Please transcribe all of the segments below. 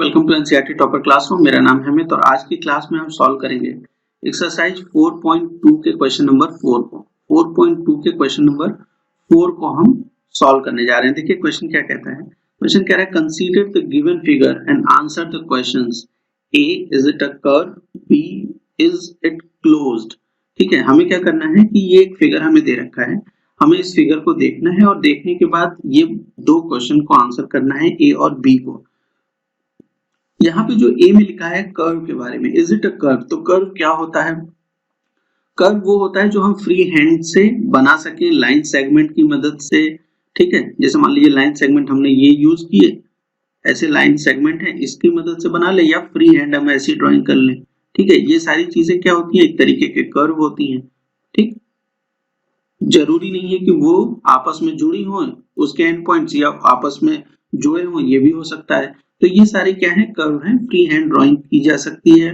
Welcome to NCERT topper classroom. मेरा नाम है अमित और आज की क्लास में हम सॉल्व करेंगे एक्सरसाइज 4.2 के क्वेश्चन नंबर 4 को। 4.2 के क्वेश्चन नंबर 4 को हम सॉल्व करने जा रहे हैं। देखिए क्वेश्चन क्या कहता है। क्वेश्चन कह रहा है consider the given figure and answer the questions. A, is it a curve? B, is it closed? ठीक है, हमें क्या करना है कि ये एक फिगर हमें दे रखा है, हमें इस फिगर को देखना है और देखने के बाद ये दो क्वेश्चन को आंसर करना है, ए और बी को। यहाँ पे जो ए में लिखा है कर्व के बारे में, इज इट अ कर्व, तो कर्व क्या होता है? कर्व वो होता है जो हम फ्री हैंड से बना सके लाइन सेगमेंट की मदद से। ठीक है, जैसे मान लीजिए लाइन सेगमेंट हमने ये यूज किए, ऐसे लाइन सेगमेंट है, इसकी मदद से बना ले या फ्री हैंड हम ऐसी ड्राइंग कर लें। ठीक है, ये सारी चीजें क्या होती है, एक तरीके के कर्व होती हैं। ठीक, जरूरी नहीं है कि वो आपस में जुड़ी हो, उसके एंड पॉइंट्स या आपस में जुड़े हों, ये भी हो सकता है। तो ये सारे क्या है, कर्व हैं, फ्री हैंड ड्राइंग की जा सकती है।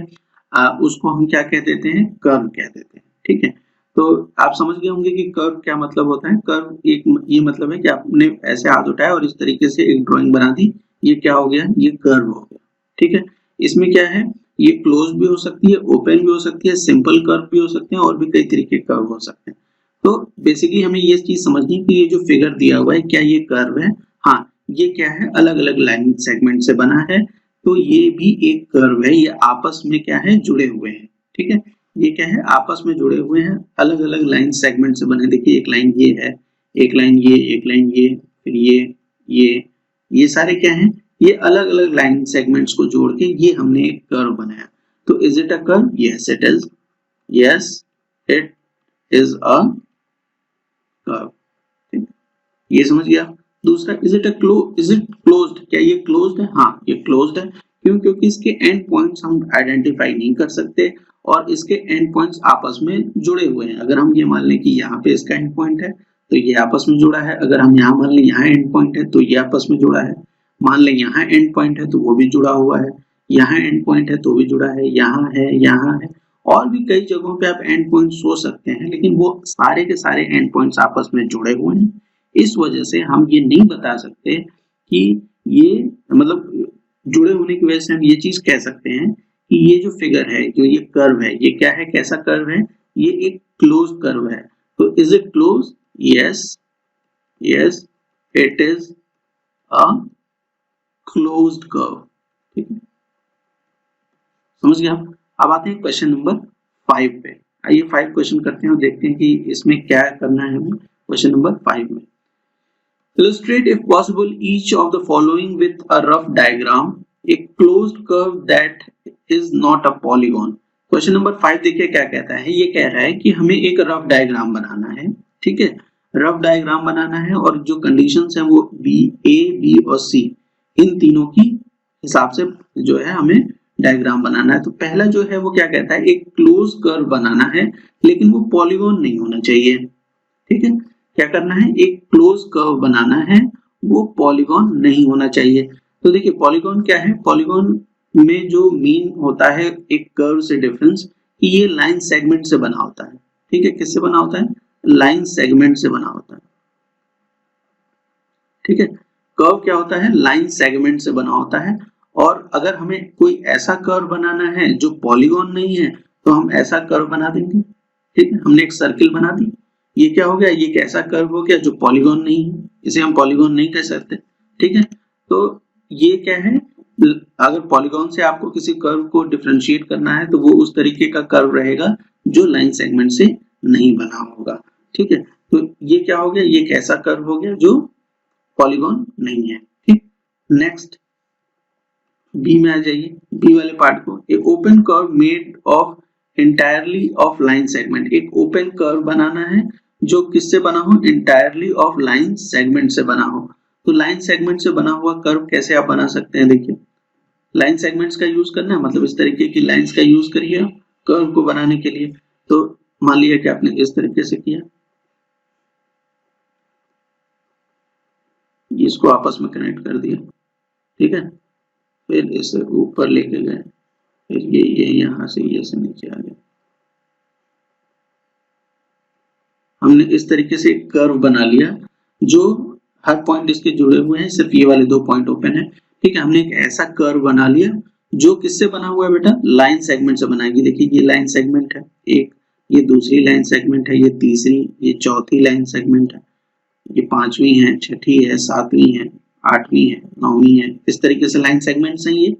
उसको हम क्या कह देते हैं, कर्व कह देते हैं। ठीक है, तो आप समझ गए होंगे कि कर्व क्या मतलब होता है। कर्व एक ये मतलब है कि आपने ऐसे हाथ उठाया और इस तरीके से एक ड्राइंग बना दी, ये क्या हो गया, ये कर्व हो गया। ठीक है, इसमें क्या है, ये क्लोज भी हो सकती है, ओपन भी हो सकती है, सिंपल कर्व भी हो सकते हैं और भी कई तरीके के कर्व हो सकते हैं। तो बेसिकली हमें ये चीज समझनी है कि ये जो फिगर दिया हुआ है क्या ये कर्व है? हाँ, ये क्या है, अलग अलग लाइन सेगमेंट से बना है, तो ये भी एक कर्व है। ये आपस में क्या है, जुड़े हुए हैं। ठीक है, ये क्या है, आपस में जुड़े हुए हैं, अलग अलग लाइन सेगमेंट से बने। देखिए एक लाइन ये है, एक लाइन ये, एक लाइन ये, फिर ये सारे क्या है, ये अलग अलग लाइन सेगमेंट्स को जोड़ के ये हमने एक कर्व बनाया। तो is it a curve? Yes it is, yes it is a curve. ठीक, ये समझ गया। दूसरा, इज इट क्लोज्ड? क्या ये क्लोज्ड है? हाँ, ये क्लोज्ड है। क्यों? क्योंकि इसके एंड पॉइंट्स हम आइडेंटिफाई नहीं कर सकते और इसके एंड पॉइंट्स आपस में जुड़े हुए हैं। अगर हम ये मान लें कि यहाँ पे इसका एंड पॉइंट है तो ये आपस में जुड़ा है, अगर हम यहाँ मान लें यहाँ एंड पॉइंट है तो ये आपस में जुड़ा है, मान लें यहाँ एंड पॉइंट है तो वो भी जुड़ा हुआ है, यहाँ एंड पॉइंट है तो भी जुड़ा है, यहाँ है और भी कई जगहों पे आप एंड पॉइंट सोच सकते हैं, लेकिन वो सारे के सारे एंड पॉइंट्स आपस में जुड़े हुए हैं। इस वजह से हम ये नहीं बता सकते कि ये मतलब जुड़े होने की वजह से हम ये चीज कह सकते हैं कि ये जो फिगर है, जो ये कर्व है, ये क्या है, कैसा कर्व है, ये एक क्लोज कर्व है। तो is it close? Yes, yes it is a closed curve. ठीक है, समझ गए आप। अब आते हैं क्वेश्चन नंबर 5 पे। आइए 5 क्वेश्चन करते हैं और देखते हैं कि इसमें क्या करना है हमें। क्वेश्चन नंबर 5 में, illustrate if possible each of the following with a rough diagram, a closed curve that is not a polygon। Question number 5 देखिए क्या कहता है। ये कह रहा है कि हमें एक रफ डायग्राम बनाना है। ठीक है, रफ डायग्राम बनाना है और जो कंडीशंस हैं वो ए, बी और सी, इन तीनों की हिसाब से जो है हमें डायग्राम बनाना है। तो पहला जो है वो क्या कहता है, एक क्लोज कर्व बनाना है लेकिन वो पॉलीगॉन नहीं होना चाहिए। ठीक है, क्या करना है, एक क्लोज कर्व बनाना है, वो पॉलीगॉन नहीं होना चाहिए। तो देखिए पॉलीगॉन क्या है, पॉलीगॉन में जो मीन होता है एक कर्व से डिफरेंस, कि ये लाइन सेगमेंट से बना होता है। ठीक है, किससे बना होता है, लाइन सेगमेंट से बना होता है। ठीक है, कर्व क्या होता है, लाइन सेगमेंट से बना होता है। और अगर हमें कोई ऐसा कर्व बनाना है जो पॉलीगॉन नहीं है तो हम ऐसा कर्व बना देंगे। ठीक है, हमने एक सर्किल बना दी, ये क्या हो गया, ये कैसा कर्व हो गया जो पॉलीगॉन नहीं है, इसे हम पॉलीगॉन नहीं कह सकते। ठीक है, तो ये क्या है, अगर पॉलीगॉन से आपको किसी कर्व को डिफरेंशिएट करना है तो वो उस तरीके का कर्व रहेगा जो लाइन सेगमेंट से नहीं बना होगा। ठीक है, तो ये क्या हो गया, ये कैसा कर्व हो गया जो पॉलीगॉन नहीं है। ठीक, नेक्स्ट बी में आ जाइए, बी वाले पार्ट को, a open curve made of entirely of line segment. एक ओपन कर्व बनाना है जो किससे बना हो, इंटायरली ऑफ लाइन सेगमेंट से बना हो। तो लाइन सेगमेंट से बना हुआ कर्व कैसे आप बना सकते हैं, देखिए लाइन सेगमेंट्स का यूज करना है, मतलब इस तरीके की लाइंस का यूज करिए कर्व को बनाने के लिए। तो मान लिया कि आपने इस तरीके से किया, इसको आपस में कनेक्ट कर दिया। ठीक है, फिर इसे ऊपर लेके गए, फिर ये यहां से ये से नीचे आ गया। हमने इस तरीके से एक कर्व बना लिया जो हर पॉइंट इसके जुड़े हुए हैं, सिर्फ ये वाले 2 पॉइंट ओपन है। ठीक है, हमने एक ऐसा कर्व बना लिया जो किससे बना हुआ है बेटा, लाइन सेगमेंट से बनाएगी। देखिए ये लाइन सेगमेंट है एक, ये दूसरी लाइन सेगमेंट है, ये तीसरी, ये चौथी लाइन सेगमेंट है, ये पांचवी है, छठी है, सातवीं है, आठवीं है, नौवीं है, इस तरीके से लाइन सेगमेंट्स हैं ये।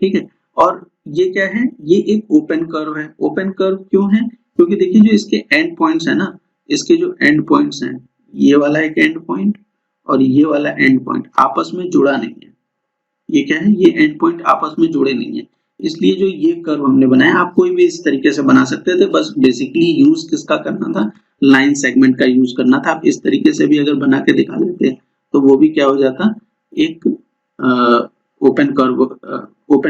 ठीक है, और ये क्या है, ये एक ओपन कर्व है। ओपन कर्व क्यों है, क्योंकि देखिए जो इसके एंड पॉइंट्स है ना, इसके जो एंड पॉइंट्स हैं, ये वाला एक एंड पॉइंट और ये वाला एंड पॉइंट आपस में जुड़ा नहीं है। ये क्या है, ये एंड पॉइंट आपस में जुड़े नहीं है, इसलिए जो ये कर्व हमने बनाया, आप कोई भी इस तरीके से बना सकते थे, बस बेसिकली यूज किसका करना था, लाइन सेगमेंट का यूज करना था। आप इस तरीके से भी अगर बना के दिखा लेते तो वो भी क्या हो जाता, एक ओपन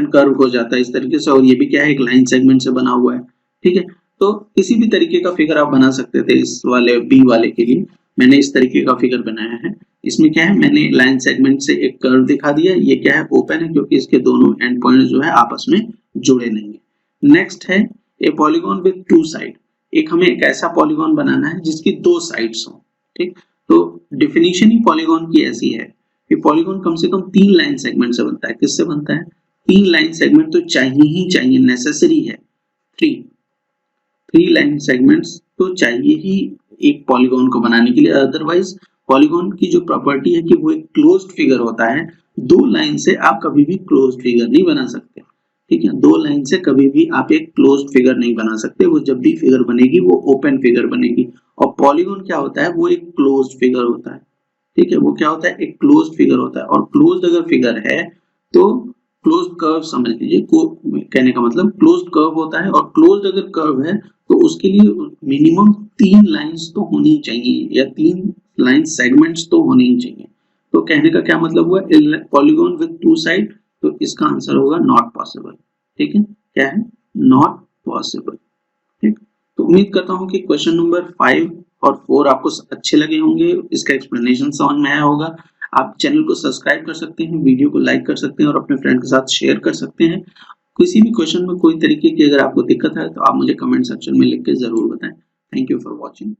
कर्व हो जाता है इस तरीके से, और ये भी क्या है, एक लाइन सेगमेंट से बना हुआ है। ठीक है, तो किसी भी तरीके का फिगर आप बना सकते थे। इस वाले बी वाले के लिए मैंने इस तरीके का फिगर बनाया है। इसमें क्या है, मैंने लाइन सेगमेंट से एक कर्व दिखा दिया, ये क्या है, ओपन है, क्योंकि इसके दोनों एंड पॉइंट जो है आपस में जुड़े नहीं है। नेक्स्ट है ए पॉलीगॉन विद टू साइड। एक हमें एक ऐसा पॉलीगॉन बनाना है जिसकी दो साइड्स हो। ठीक, तो डिफिनीशन ही पॉलीगॉन की ऐसी है कि पॉलीगॉन कम से कम 3 लाइन सेगमेंट से बनता है। किससे बनता है, 3 लाइन सेगमेंट तो चाहिए ही चाहिए, नेसेसरी है। 3 लाइन सेगमेंट्स तो चाहिए ही एक पॉलीगॉन को बनाने के लिए, अदरवाइज पॉलीगॉन की जो प्रॉपर्टी है कि वो एक क्लोज्ड फिगर होता है। 2 लाइन से आप कभी भी क्लोज्ड फिगर नहीं बना सकते। ठीक है, 2 लाइन से कभी भी आप एक क्लोज्ड फिगर नहीं बना सकते। वो जब भी फिगर बनेगी वो ओपन फिगर बनेगी, और पॉलीगॉन क्या होता है, वो एक क्लोज्ड फिगर होता है। ठीक है, वो क्या होता है, एक क्लोज्ड फिगर होता है, और क्लोज्ड अगर फिगर है तो क्लोज्ड कर्व समझ लीजिए, कहने का मतलब क्लोज्ड कर्व होता है, और क्लोज्ड अगर कर्व है तो उसके लिए मिनिमम 3 लाइंस तो होनी चाहिए, या 3 लाइन सेगमेंट्स तो होने ही चाहिए। तो कहने का क्या मतलब हुआ, पॉलीगॉन विद 2 साइड, तो इसका आंसर होगा नॉट पॉसिबल। ठीक है, क्या है, नॉट पॉसिबल। ठीक, तो उम्मीद करता हूं कि क्वेश्चन नंबर 5 और 4 आपको अच्छे लगे होंगे, इसका एक्सप्लेनेशन समझ में आया होगा। आप चैनल को सब्सक्राइब कर सकते हैं, वीडियो को लाइक कर सकते हैं, और अपने फ्रेंड के साथ शेयर कर सकते हैं। किसी भी क्वेश्चन में कोई तरीके की अगर आपको दिक्कत है तो आप मुझे कमेंट सेक्शन में लिख के जरूर बताएं। Thank you for watching.